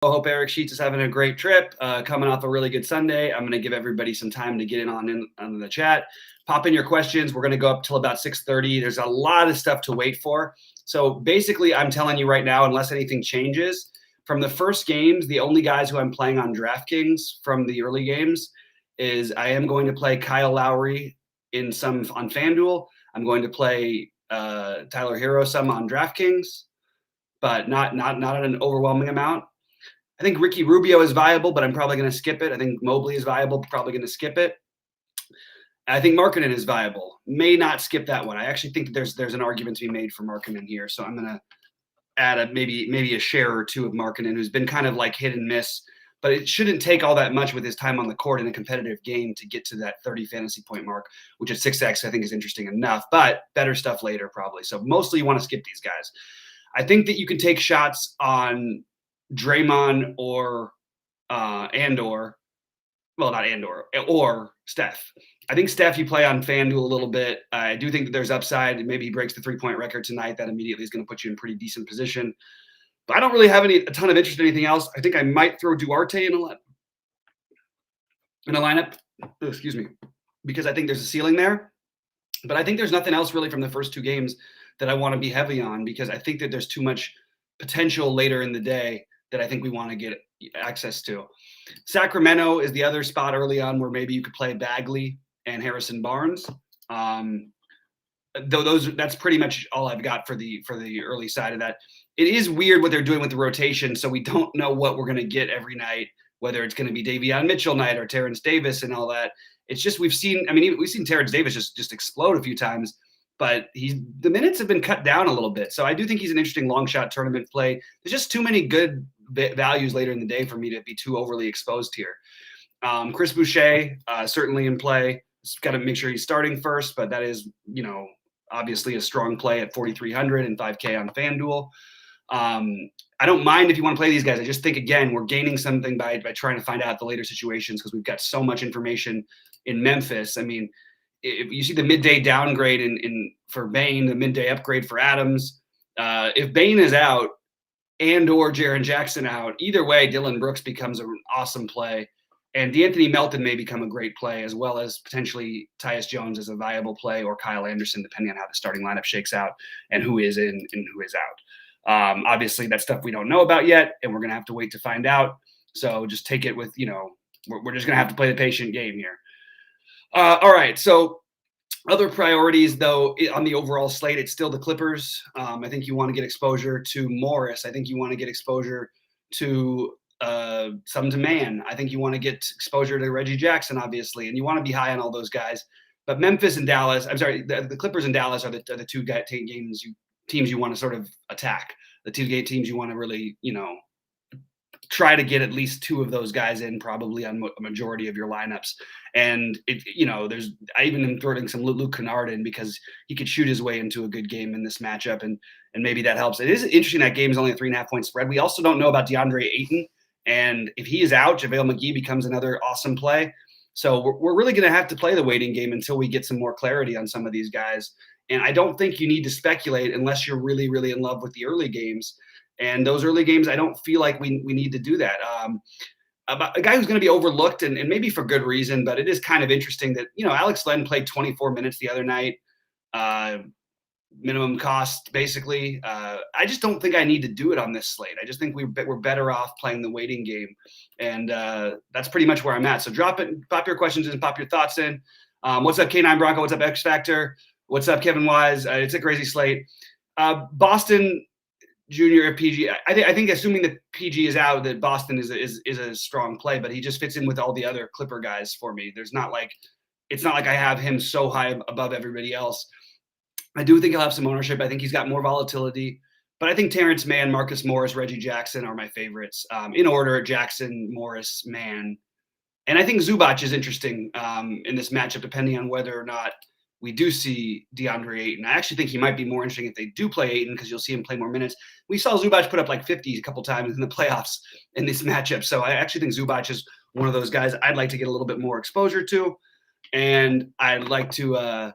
I hope Eric Sheets is having a great trip, coming off a really good Sunday. I'm going to give everybody some time to get in on the chat. Pop in your questions. We're going to go up till about 6:30. There's a lot of stuff to wait for. So basically, I'm telling you right now, unless anything changes, from the first games, the only guys who I'm playing on DraftKings from the early games is I am going to play Kyle Lowry in some on FanDuel. I'm going to play Tyler Hero some on DraftKings, but not at an overwhelming amount. I think Ricky Rubio is viable, but I'm probably going to skip it. I think Mobley is viable, probably going to skip it. I think Markkanen is viable. May not skip that one. I actually think that there's an argument to be made for Markkanen here, so I'm going to add maybe a share or two of Markkanen, who's been kind of like hit and miss, but it shouldn't take all that much with his time on the court in a competitive game to get to that 30 fantasy point mark, which at 6x I think is interesting enough, but better stuff later probably. So mostly you want to skip these guys. I think that you can take shots on Draymond or Steph. I think Steph, you play on FanDuel a little bit. I do think that there's upside. Maybe he breaks the 3-point record tonight. That immediately is going to put you in pretty decent position. But I don't really have a ton of interest in anything else. I think I might throw Duarte in a lineup. Excuse me, because I think there's a ceiling there. But I think there's nothing else really from the first two games that I want to be heavy on, because I think that there's too much potential later in the day that I think we want to get access to. Sacramento is the other spot early on where maybe you could play Bagley and Harrison Barnes. That's pretty much all I've got for the early side of that. It is weird what they're doing with the rotation, so we don't know what we're going to get every night, whether it's going to be Davion Mitchell night or Terrence Davis and all that. It's just we've seen Terrence Davis just explode a few times, but the minutes have been cut down a little bit. So I do think he's an interesting long shot tournament play. There's just too many good values later in the day for me to be too overly exposed here. Chris Boucher, certainly in play. Just got to make sure he's starting first, but that is, obviously a strong play at 4,300 and 5K on FanDuel. I don't mind if you want to play these guys. I just think, again, we're gaining something by trying to find out the later situations, because we've got so much information in Memphis. I mean, if you see the midday downgrade for Bane, the midday upgrade for Adams, if Bane is out and or Jaren Jackson out, either way, Dillon Brooks becomes an awesome play. And DeAnthony Melton may become a great play, as well as potentially Tyus Jones as a viable play, or Kyle Anderson, depending on how the starting lineup shakes out and who is in and who is out. Obviously, that's stuff we don't know about yet, and we're going to have to wait to find out. So just take it with, we're just going to have to play the patient game here. All right, so other priorities, though, on the overall slate, it's still the Clippers. I think you want to get exposure to Morris. I think you want to get exposure to some demand. I think you want to get exposure to Reggie Jackson, obviously, and you want to be high on all those guys. But Memphis and Dallas, the Clippers and Dallas are the two teams you want to sort of attack. The two teams you want to really, try to get at least two of those guys in, probably on a majority of your lineups. And I even am throwing some Luke Kennard in, because he could shoot his way into a good game in this matchup, and maybe that helps. It is interesting that game is only a 3.5-point spread. We also don't know about DeAndre Ayton, and if he is out, JaVale McGee becomes another awesome play. So we're really going to have to play the waiting game until we get some more clarity on some of these guys. And I don't think you need to speculate unless you're really, really in love with the early games. And those early games, I don't feel like we need to do that. A guy who's going to be overlooked, and maybe for good reason, but it is kind of interesting that, Alex Len played 24 minutes the other night, minimum cost, basically. I just don't think I need to do it on this slate. I just think we're better off playing the waiting game. And that's pretty much where I'm at. So pop your questions in, pop your thoughts in. What's up, K9 Bronco? What's up, X Factor? What's up, Kevin Wise? It's a crazy slate. Boston Junior PG. I think assuming that PG is out, that Boston is a strong play, but he just fits in with all the other Clipper guys for me. It's not like I have him so high above everybody else. I do think he'll have some ownership. I think he's got more volatility, but I think Terrence Mann, Marcus Morris, Reggie Jackson are my favorites in order: Jackson, Morris, Mann, and I think Zubac is interesting in this matchup, depending on whether or not we do see DeAndre Ayton. I actually think he might be more interesting if they do play Ayton, because you'll see him play more minutes. We saw Zubac put up like 50 a couple times in the playoffs in this matchup. So I actually think Zubac is one of those guys I'd like to get a little bit more exposure to. And I'd like to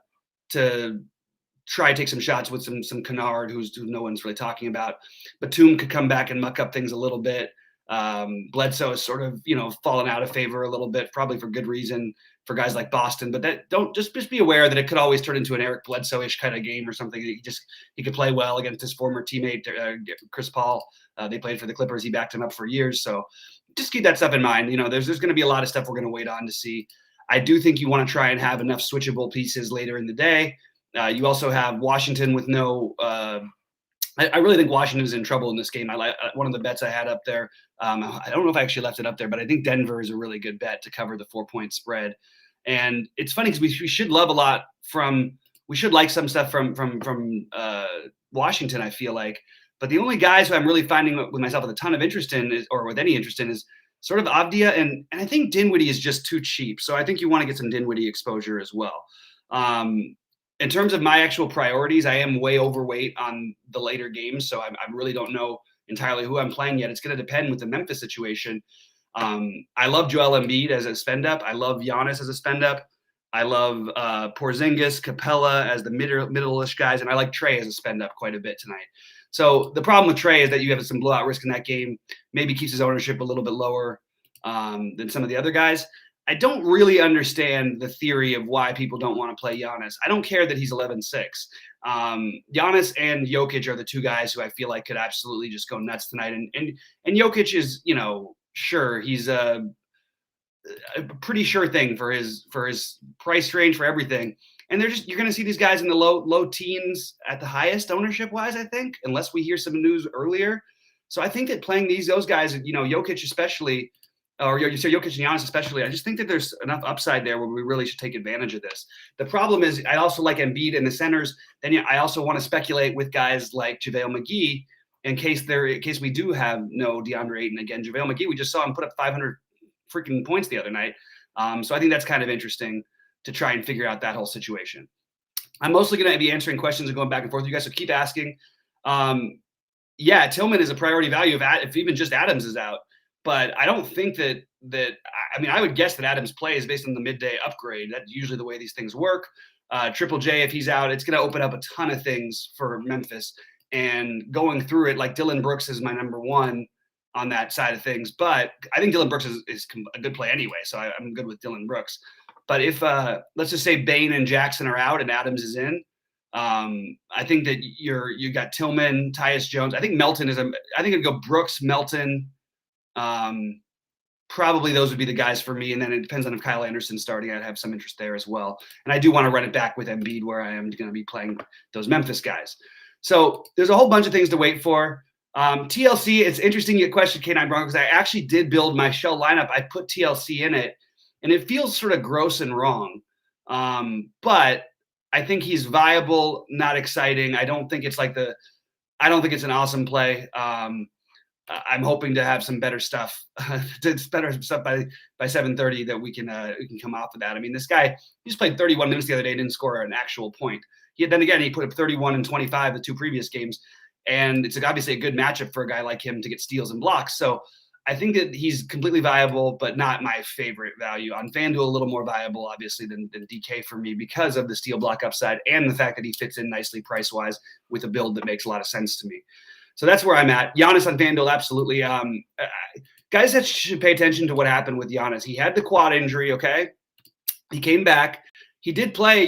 try to take some shots with some Kennard, who no one's really talking about. Batum could come back and muck up things a little bit. Bledsoe is sort of, fallen out of favor a little bit, probably for good reason for guys like Boston. But that don't just be aware that it could always turn into an Eric Bledsoe-ish kind of game or something. He could play well against his former teammate Chris Paul. They played for the Clippers. He backed him up for years. So just keep that stuff in mind. There's going to be a lot of stuff we're going to wait on to see. I do think you want to try and have enough switchable pieces later in the day. You also have Washington with no. I really think Washington is in trouble in this game. I like one of the bets I had up there. I don't know if I actually left it up there, but I think Denver is a really good bet to cover the 4-point spread. And it's funny because we should love a lot we should like some stuff from Washington, I feel like. But the only guys who I'm really finding with myself with a ton of interest in or with any interest in is sort of Avdia. And I think Dinwiddie is just too cheap. So I think you want to get some Dinwiddie exposure as well. In terms of my actual priorities, I am way overweight on the later games. So I really don't know entirely who I'm playing yet. It's going to depend with the Memphis situation. I love Joel Embiid as a spend up. I love Giannis as a spend up. I love Porzingis, Capella as the middle-ish guys. And I like Trey as a spend up quite a bit tonight. So the problem with Trey is that you have some blowout risk in that game. Maybe keeps his ownership a little bit lower than some of the other guys. I don't really understand the theory of why people don't want to play Giannis. I don't care that he's 11-6. Giannis and Jokic are the two guys who I feel like could absolutely just go nuts tonight. And Jokic is, sure, he's a pretty sure thing for his price range, for everything. And you're going to see these guys in the low teens at the highest ownership wise, I think, unless we hear some news earlier. So I think that playing those guys, Jokic especially, or you say Jokic and Giannis especially, I just think that there's enough upside there where we really should take advantage of this. The problem is I also like Embiid in the centers. Then I also want to speculate with guys like JaVale McGee in case we do have no DeAndre Ayton again. JaVale McGee, we just saw him put up 500 freaking points the other night. So I think that's kind of interesting to try and figure out that whole situation. I'm mostly going to be answering questions and going back and forth with you guys, so keep asking. Yeah, Tillman is a priority value if even just Adams is out. But I don't think that I would guess that Adams plays based on the midday upgrade. That's usually the way these things work. Triple J, if he's out, it's going to open up a ton of things for Memphis. And going through it, like Dillon Brooks is my number one on that side of things. But I think Dillon Brooks is a good play anyway, so I'm good with Dillon Brooks. But if let's just say Bane and Jackson are out and Adams is in, I think that you got Tillman, Tyus Jones. I think Melton I think it'd go Brooks, Melton. Probably those would be the guys for me. And then it depends on if Kyle Anderson's starting. I'd have some interest there as well. And I do want to run it back with Embiid where I am going to be playing those Memphis guys. So there's a whole bunch of things to wait for. TLC, it's interesting you question K9 Bronco because I actually did build my shell lineup. I put TLC in it and it feels sort of gross and wrong. But I think he's viable, not exciting. I don't think it's an awesome play. I'm hoping to have some better stuff, by 7:30 that we can come off of that. I mean, this guy, he just played 31 minutes the other day, didn't score an actual point. He put up 31 and 25 the two previous games, and it's obviously a good matchup for a guy like him to get steals and blocks. So I think that he's completely viable, but not my favorite value. On FanDuel, a little more viable, obviously, than DK for me because of the steal block upside and the fact that he fits in nicely price-wise with a build that makes a lot of sense to me. So that's where I'm at. Giannis on FanDuel, absolutely. Guys that should pay attention to what happened with Giannis. He had the quad injury, okay? He came back. He did play,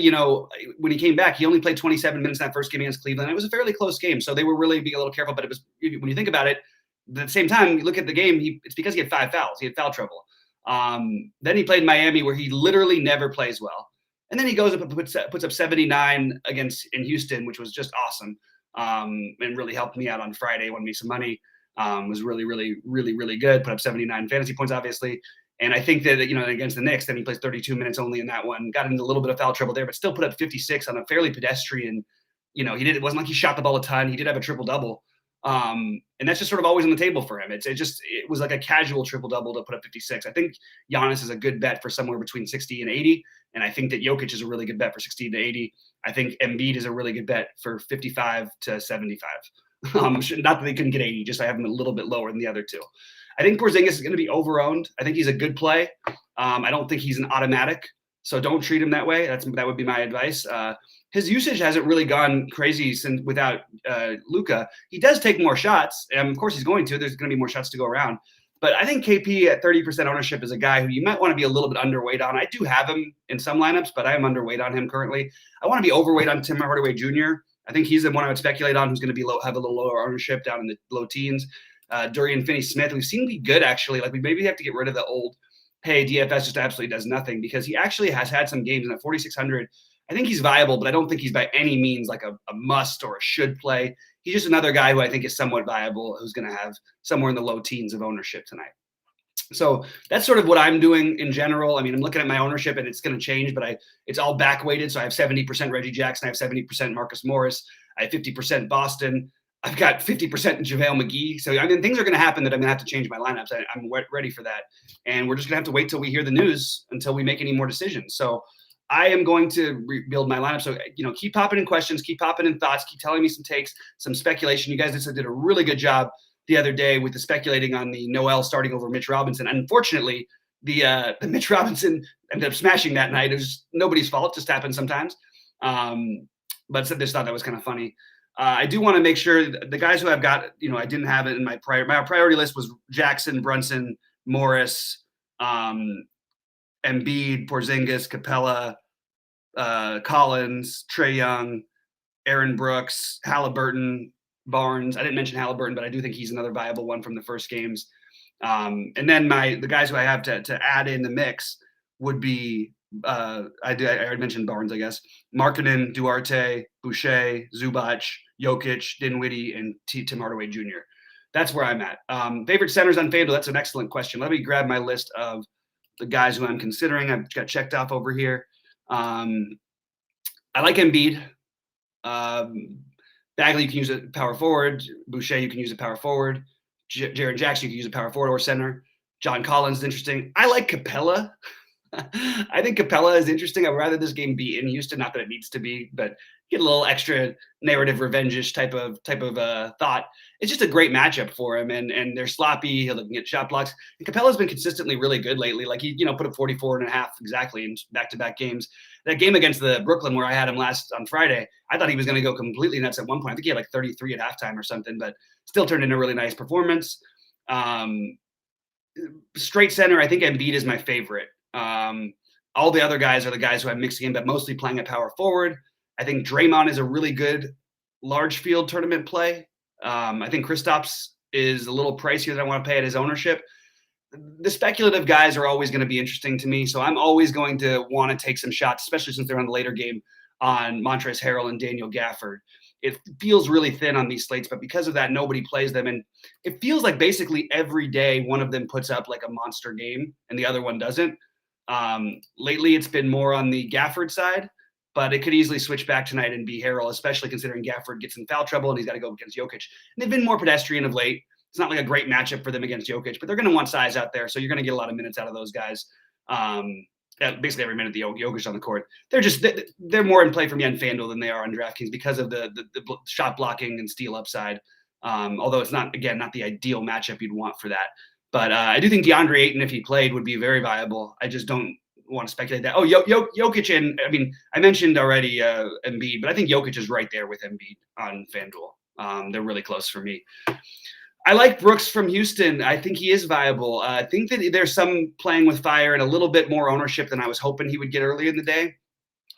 when he came back, he only played 27 minutes in that first game against Cleveland. It was a fairly close game, so they were really being a little careful. But it was, when you think about it, at the same time, you look at the game, it's because he had 5 fouls. He had foul trouble. Then he played Miami where he literally never plays well. And then he goes up and puts up 79 in Houston, which was just awesome. And really helped me out on Friday, won me some money, was really, really, really, really good. Put up 79 fantasy points, obviously. And I think that, against the Knicks, then he plays 32 minutes only in that one, got into a little bit of foul trouble there, but still put up 56 on a fairly pedestrian, it wasn't like he shot the ball a ton. He did have a triple double. And that's just sort of always on the table for him. It was like a casual triple double to put up 56. I think Giannis is a good bet for somewhere between 60 and 80. And I think that Jokic is a really good bet for 60 to 80. I think Embiid is a really good bet for 55 to 75. Not that they couldn't get 80, just I have him a little bit lower than the other two. I think Porzingis is going to be over-owned. I think he's a good play. I don't think he's an automatic, so don't treat him that way. That would be my advice. His usage hasn't really gone crazy without Luka. He does take more shots, and of course he's going to. There's going to be more shots to go around. But I think KP at 30% ownership is a guy who you might want to be a little bit underweight on. I do have him in some lineups, but I am underweight on him currently. I want to be overweight on Tim Hardaway Jr. I think he's the one I would speculate on who's going to be have a little lower ownership down in the low teens. Dorian Finney-Smith, we've seen be good actually. Like we maybe have to get rid of the old, hey, DFS just absolutely does nothing, because he actually has had some games in at 4,600. I think he's viable, but I don't think he's by any means like a must or a should play. He's just another guy who I think is somewhat viable, who's going to have somewhere in the low teens of ownership tonight. So that's sort of what I'm doing in general. I mean, I'm looking at my ownership and it's going to change, but it's all back weighted. So I have 70% Reggie Jackson. I have 70% Marcus Morris. I have 50% Boston. I've got 50% JaVale McGee. So, I mean, things are going to happen that I'm going to have to change my lineups. I'm ready for that. And we're just going to have to wait till we hear the news until we make any more decisions. So I am going to rebuild my lineup. So, keep popping in questions, keep popping in thoughts, keep telling me some takes, some speculation. You guys did a really good job the other day with the speculating on the Noel starting over Mitch Robinson. Unfortunately, the Mitch Robinson ended up smashing that night. It was nobody's fault. It just happens sometimes. But just thought that was kind of funny. I do want to make sure the guys who I've got, I didn't have it in my priority list was Jackson, Brunson, Morris, Embiid, Porzingis, Capella, Collins, Trae Young, Aaron Brooks, Halliburton, Barnes. I didn't mention Halliburton, but I do think he's another viable one from the first games. And then the guys who I have to add in the mix would be I already mentioned Barnes, I guess. Markkanen, Duarte, Boucher, Zubac, Jokic, Dinwiddie, and Tim Hardaway Jr. That's where I'm at. Favorite centers on FanDuel. That's an excellent question. Let me grab my list of the guys who I'm considering. I've got checked off over here. I like Embiid. Bagley, you can use a power forward. Boucher, you can use a power forward. Jaren Jackson, you can use a power forward or center. John Collins is interesting. I like Capella. I think Capella is interesting. I'd rather this game be in Houston, not that it needs to be, but get a little extra narrative revenge-ish type of thought. It's just a great matchup for him, and they're sloppy. He'll get shot blocks. And Capella's been consistently really good lately. Like he, put up 44.5 exactly in back-to-back games. That game against the Brooklyn where I had him last on Friday, I thought he was going to go completely nuts at one point. I think he had like 33 at halftime or something, but still turned into a really nice performance. Straight center, I think Embiid is my favorite. All the other guys are the guys who I'm mixing in, but mostly playing at power forward. I think Draymond is a really good large field tournament play. I think Kristaps is a little pricier than I want to pay at his ownership. The speculative guys are always going to be interesting to me, so I'm always going to want to take some shots, especially since they're on the later game, on Montrezl Harrell and Daniel Gafford. It feels really thin on these slates, but because of that, nobody plays them. And it feels like basically every day one of them puts up like a monster game and the other one doesn't. Lately, it's been more on the Gafford side, but it could easily switch back tonight and be Harrell, especially considering Gafford gets in foul trouble and he's got to go against Jokic. And they've been more pedestrian of late. It's not like a great matchup for them against Jokic, but they're going to want size out there. So you're going to get a lot of minutes out of those guys. Basically every minute the Jokic on the court. They're more in play for me on FanDuel than they are on DraftKings because of the shot blocking and steal upside. Although it's not the ideal matchup you'd want for that. But I do think DeAndre Ayton, if he played, would be very viable. I just don't want to speculate that. Oh, Jokic, and I mentioned already Embiid, but I think Jokic is right there with Embiid on FanDuel. They're really close for me. I like Brooks from Houston. I think he is viable. I think that there's some playing with fire and a little bit more ownership than I was hoping he would get earlier in the day.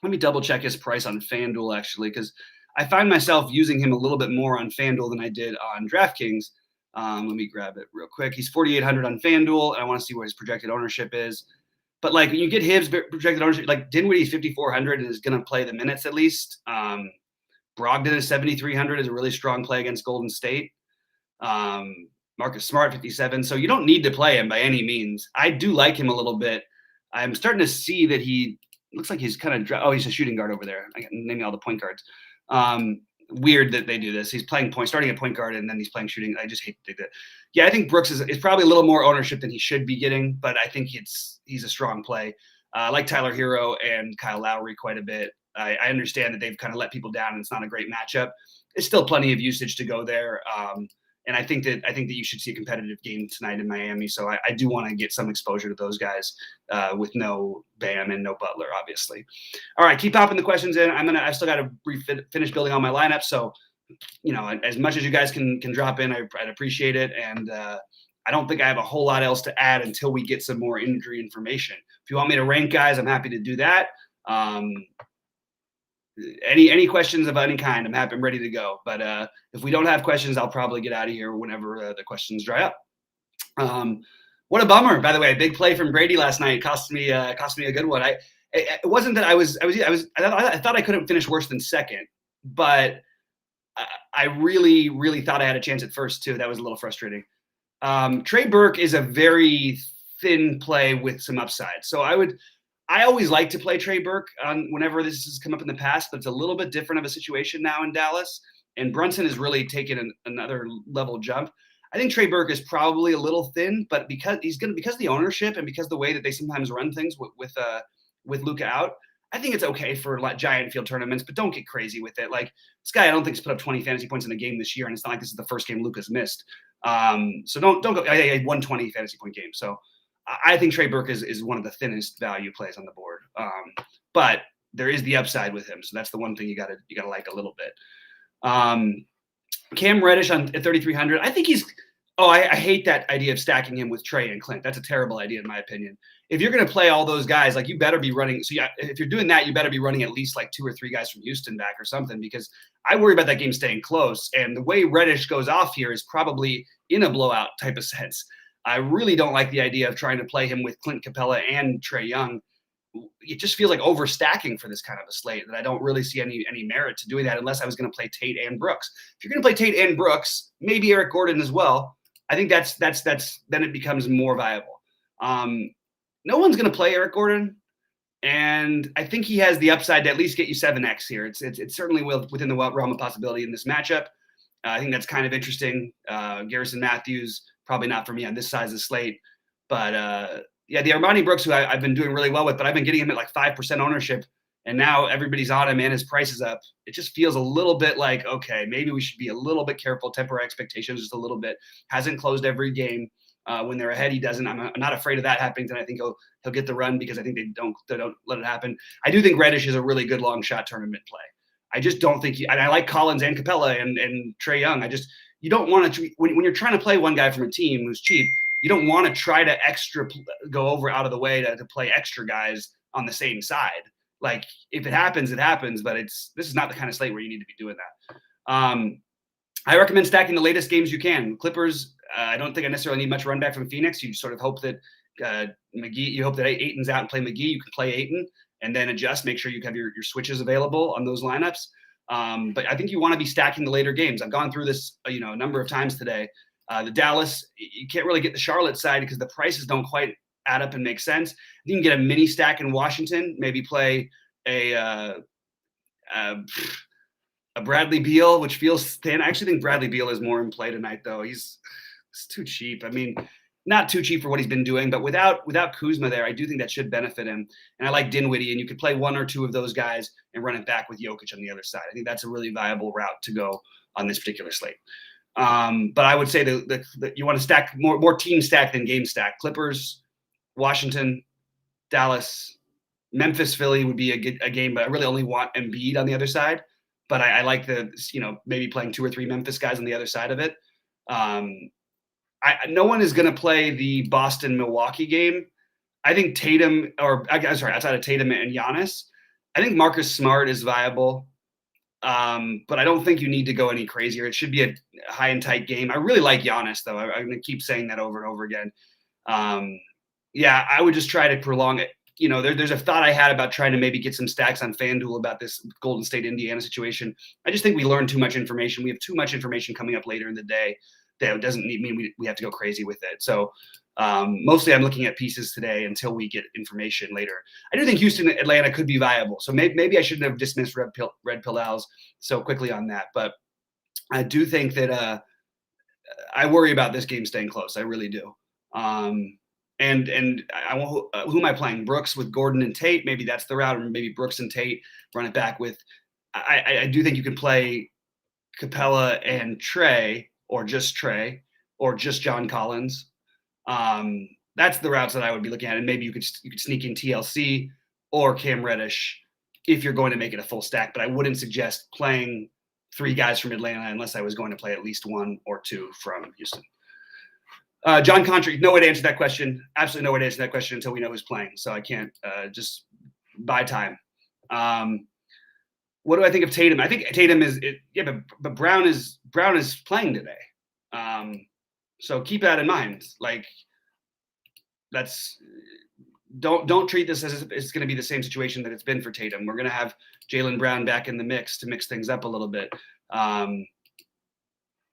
Let me double check his price on FanDuel, actually, because I find myself using him a little bit more on FanDuel than I did on DraftKings. Let me grab it real quick. He's 4,800 on FanDuel, and I want to see what his projected ownership is. But like when you get his projected ownership, like Dinwiddie's 5,400 and is going to play the minutes at least. Brogdon is 7,300 is a really strong play against Golden State. Marcus Smart 57. So you don't need to play him by any means. I do like him a little bit. I'm starting to see that he looks like he's kind of he's a shooting guard over there. I can name all the point guards. Weird that they do this. He's playing starting at point guard and then he's playing shooting. I just hate to do that. Yeah, I think Brooks is probably a little more ownership than he should be getting, but I think he's a strong play. I like Tyler Hero and Kyle Lowry quite a bit. I understand that they've kind of let people down and it's not a great matchup. It's still plenty of usage to go there. And I think that you should see a competitive game tonight in Miami. So I do want to get some exposure to those guys with no Bam and no Butler, obviously. All right, keep popping the questions in. I still got to finish building all my lineups. So, as much as you guys can drop in, I'd appreciate it. And I don't think I have a whole lot else to add until we get some more injury information. If you want me to rank guys, I'm happy to do that. Any questions of any kind, I'm ready to go. But if we don't have questions, I'll probably get out of here whenever the questions dry up. What a bummer, by the way. A big play from Brady last night cost me a good one. It wasn't that I thought I couldn't finish worse than second, but I really, really thought I had a chance at first too. That was a little frustrating. Trey Burke is a very thin play with some upside. So I always like to play Trey Burke whenever this has come up in the past, but it's a little bit different of a situation now in Dallas. And Brunson has really taken another level jump. I think Trey Burke is probably a little thin, but because of the ownership and because the way that they sometimes run things with Luka out, I think it's okay for giant field tournaments, but don't get crazy with it. Like this guy, I don't think has put up 20 fantasy points in a game this year, and it's not like this is the first game Luka's missed. So don't go. I had 120 fantasy point game, so I think Trey Burke is one of the thinnest value plays on the board. But there is the upside with him, so that's the one thing you gotta like a little bit. Cam Reddish at 3,300. I think he's. Oh, I hate that idea of stacking him with Trey and Clint. That's a terrible idea in my opinion. If you're going to play all those guys, like you better be running. So yeah, if you're doing that, you better be running at least like 2 or 3 guys from Houston back or something, because I worry about that game staying close. And the way Reddish goes off here is probably in a blowout type of sense. I really don't like the idea of trying to play him with Clint Capella and Trae Young. It just feels like overstacking for this kind of a slate that I don't really see any merit to doing that unless I was going to play Tate and Brooks. If you're going to play Tate and Brooks, maybe Eric Gordon as well. I think that's then it becomes more viable. No one's going to play Eric Gordon, and I think he has the upside to at least get you 7x here. It's certainly within the realm of possibility in this matchup. I think that's kind of interesting. Garrison Matthews, probably not for me on this size of slate, but yeah, the Armani Brooks, who I've been doing really well with, but I've been getting him at like 5% ownership, and now everybody's on him and his price is up. It just feels a little bit like, okay, maybe we should be a little bit careful, temper expectations just a little bit. Hasn't closed every game. When they're ahead, he doesn't. I'm not afraid of that happening. And I think he'll get the run because I think they don't let it happen. I do think Reddish is a really good long shot tournament play. I just don't think and I like Collins and Capella and Trae Young. You don't want to when you're trying to play one guy from a team who's cheap, you don't want to try to go over out of the way to play extra guys on the same side. Like if it happens, it happens, but this is not the kind of slate where you need to be doing that. I recommend stacking the latest games you can. Clippers, I don't think I necessarily need much run back from Phoenix. You sort of hope that McGee, you hope that Ayton's out and play McGee. You can play Ayton and then adjust, make sure you have your switches available on those lineups. But I think you want to be stacking the later games. I've gone through this, a number of times today. The Dallas, you can't really get the Charlotte side because the prices don't quite add up and make sense. You can get a mini stack in Washington, maybe play a Bradley Beal, which feels thin. I actually think Bradley Beal is more in play tonight, though. He's too cheap. I mean, not too cheap for what he's been doing, but without Kuzma there, I do think that should benefit him. And I like Dinwiddie, and you could play 1 or 2 of those guys and run it back with Jokic on the other side. I think that's a really viable route to go on this particular slate. But I would say that you want to stack more team stack than game stack. Clippers, Washington, Dallas, Memphis, Philly would be a game, but I really only want Embiid on the other side. But I like maybe playing 2 or 3 Memphis guys on the other side of it. No one is going to play the Boston-Milwaukee game. I think Tatum, outside of Tatum and Giannis, I think Marcus Smart is viable. But I don't think you need to go any crazier. It should be a high and tight game. I really like Giannis, though. I'm going to keep saying that over and over again. Yeah, I would just try to prolong it. There's a thought I had about trying to maybe get some stacks on FanDuel about this Golden State Indiana situation. I just think we learned too much information. We have too much information coming up later in the day that doesn't mean we have to go crazy with it. So mostly I'm looking at pieces today until we get information later. I do think Houston, Atlanta could be viable. So maybe I shouldn't have dismissed Red Pill Al's so quickly on that. But I do think that I worry about this game staying close. I really do. And who am I playing? Brooks with Gordon and Tate. Maybe that's the route, or maybe Brooks and Tate run it back with. I do think you can play Capella and Trae, or just John Collins. That's the routes that I would be looking at, and maybe you could sneak in TLC or Cam Reddish if you're going to make it a full stack. But I wouldn't suggest playing 3 guys from Atlanta unless I was going to play at least 1 or 2 from Houston. John Contry, no way to answer that question. Absolutely no way to answer that question until we know who's playing. So I can't just buy time. What do I think of Tatum? I think Tatum but Brown is playing today. So keep that in mind. Like don't treat this as if it's going to be the same situation that it's been for Tatum. We're going to have Jaylen Brown back in the mix to mix things up a little bit.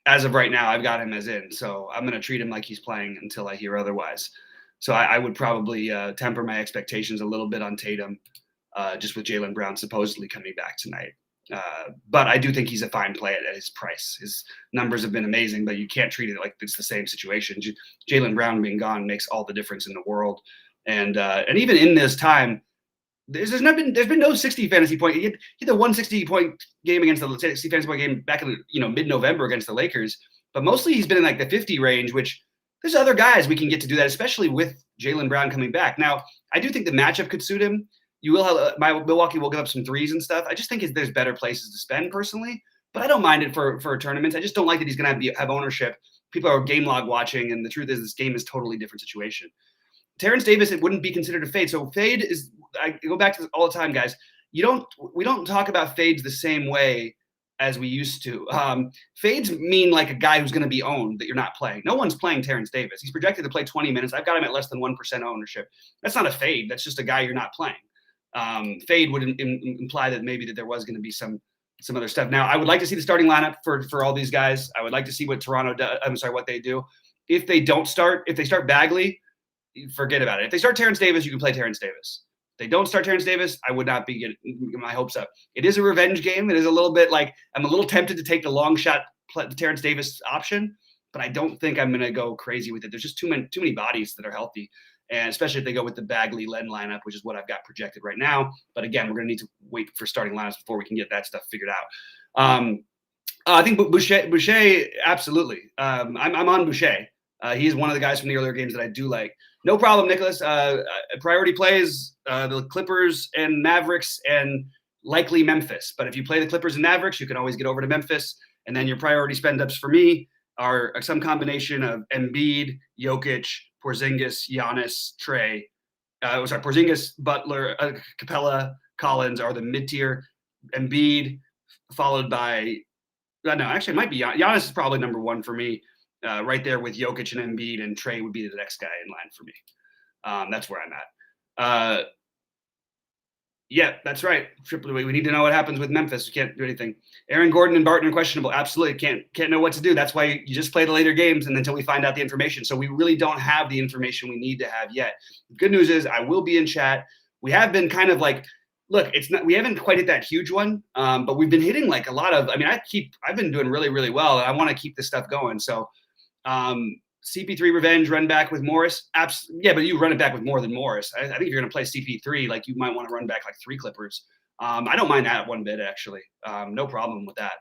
As of right now, I've got him as in, so I'm going to treat him like he's playing until I hear otherwise. So I would probably temper my expectations a little bit on Tatum, just with Jaylen Brown supposedly coming back tonight. But I do think he's a fine play at his price. His numbers have been amazing, but you can't treat it like it's the same situation. Jaylen Brown being gone makes all the difference in the world. And even in this time, there's been no 60 fantasy point. He had the 160 point game against the 60 fantasy point game back in mid-November against the Lakers, but mostly he's been in like the 50 range, which there's other guys we can get to do that, especially with Jaylen Brown coming back. Now, I do think the matchup could suit him. You will have Milwaukee will give up some threes and stuff. I just think there's better places to spend personally, but I don't mind it for tournaments. I just don't like that he's going to have ownership. People are game log watching, and the truth is this game is totally different situation. Terrence Davis, it wouldn't be considered a fade. So fade is, I go back to this all the time, guys. We don't talk about fades the same way as we used to. Fades mean like a guy who's going to be owned that you're not playing. No one's playing Terrence Davis. He's projected to play 20 minutes. I've got him at less than 1% ownership. That's not a fade. That's just a guy you're not playing. Fade would imply that maybe that there was going to be some other stuff. Now, I would like to see the starting lineup for all these guys. I would like to see what Toronto does. I'm sorry, what they do. If they start Bagley, forget about it. If they start Terrence Davis, you can play Terrence Davis. If they don't start Terrence Davis, I would not be getting my hopes up. It is a revenge game. It is a little bit like I'm a little tempted to take the long shot Terrence Davis option, but I don't think I'm going to go crazy with it. There's just too many bodies that are healthy, and especially if they go with the Bagley Len lineup, which is what I've got projected right now. But again, we're going to need to wait for starting lineups before we can get that stuff figured out. I think Boucher, absolutely. I'm on Boucher. He's one of the guys from the earlier games that I do like. No problem, Nicholas. Priority plays the Clippers and Mavericks and likely Memphis. But if you play the Clippers and Mavericks, you can always get over to Memphis. And then your priority spend ups for me are some combination of Embiid, Jokic, Porzingis, Giannis, Trae. Porzingis, Butler, Capella, Collins are the mid-tier. Embiid, followed by it might be Giannis is probably number one for me. Right there with Jokic and Embiid, and Trae would be the next guy in line for me. That's where I'm at. Yeah, that's right. We need to know what happens with Memphis. We can't do anything. Aaron Gordon and Barton are questionable. Absolutely. Can't know what to do. That's why you just play the later games and until we find out the information. So we really don't have the information we need to have yet. The good news is I will be in chat. We have been kind of like, look, we haven't quite hit that huge one, but we've been hitting like a lot of, I've been doing really, really well. And I want to keep this stuff going. So CP3 revenge run back with Morris. Yeah, but you run it back with more than Morris. I think if you're going to play CP3, like you might want to run back like 3 Clippers. I don't mind that one bit actually. No problem with that.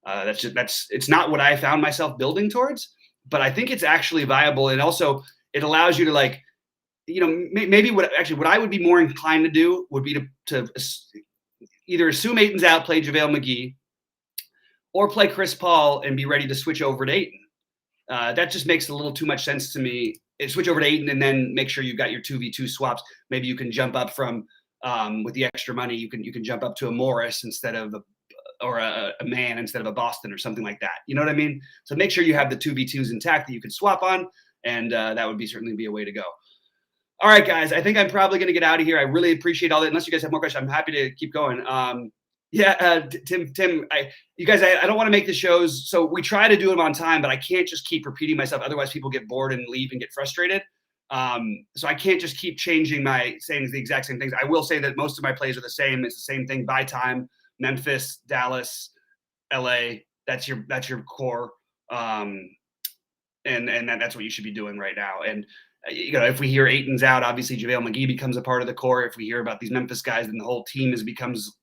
It's not what I found myself building towards, but I think it's actually viable. And also it allows you to maybe what I would be more inclined to do would be to either assume Ayton's out, play JaVale McGee, or play Chris Paul and be ready to switch over to Ayton. That just makes a little too much sense to me. Switch over to Ayton and then make sure you've got your 2v2 swaps. Maybe you can jump up from with the extra money. You can jump up to a Morris instead of a Man instead of a Boston or something like that. You know what I mean? So make sure you have the 2v2s intact that you can swap on, and that would certainly be a way to go. All right, guys. I think I'm probably going to get out of here. I really appreciate all that. Unless you guys have more questions, I'm happy to keep going. Tim, you guys, I don't want to make the shows. So we try to do them on time, but I can't just keep repeating myself. Otherwise people get bored and leave and get frustrated. So I can't just keep changing saying the exact same things. I will say that most of my plays are the same. It's the same thing by time. Memphis, Dallas, LA. That's your core. And that's what you should be doing right now. And if we hear Ayton's out, obviously JaVale McGee becomes a part of the core. If we hear about these Memphis guys, then the whole team becomes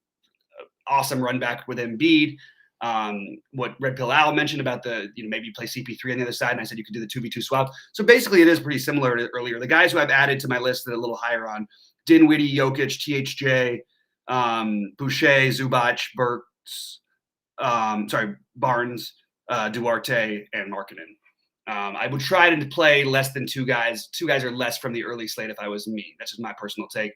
awesome run back with Embiid. What Red Pill Al mentioned about maybe you play CP3 on the other side, and I said you could do the 2v2 swap. So basically it is pretty similar to earlier. The guys who I've added to my list that are a little higher on: Dinwiddie, Jokic, THJ, Boucher, Zubac, Barnes, Duarte, and Markkanen. I would try to play less than 2 guys. 2 guys or less from the early slate if I was me. That's just my personal take.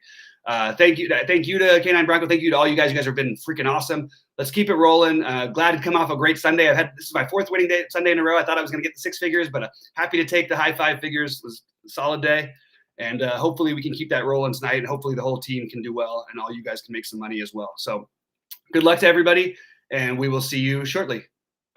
Thank you to Canine Bronco. Thank you to all you guys. You guys have been freaking awesome. Let's keep it rolling. Glad to come off a great Sunday. This is my 4th winning day Sunday in a row. I thought I was going to get the 6 figures, but happy to take the high 5 figures. It was a solid day. And hopefully we can keep that rolling tonight. And hopefully the whole team can do well and all you guys can make some money as well. So good luck to everybody. And we will see you shortly.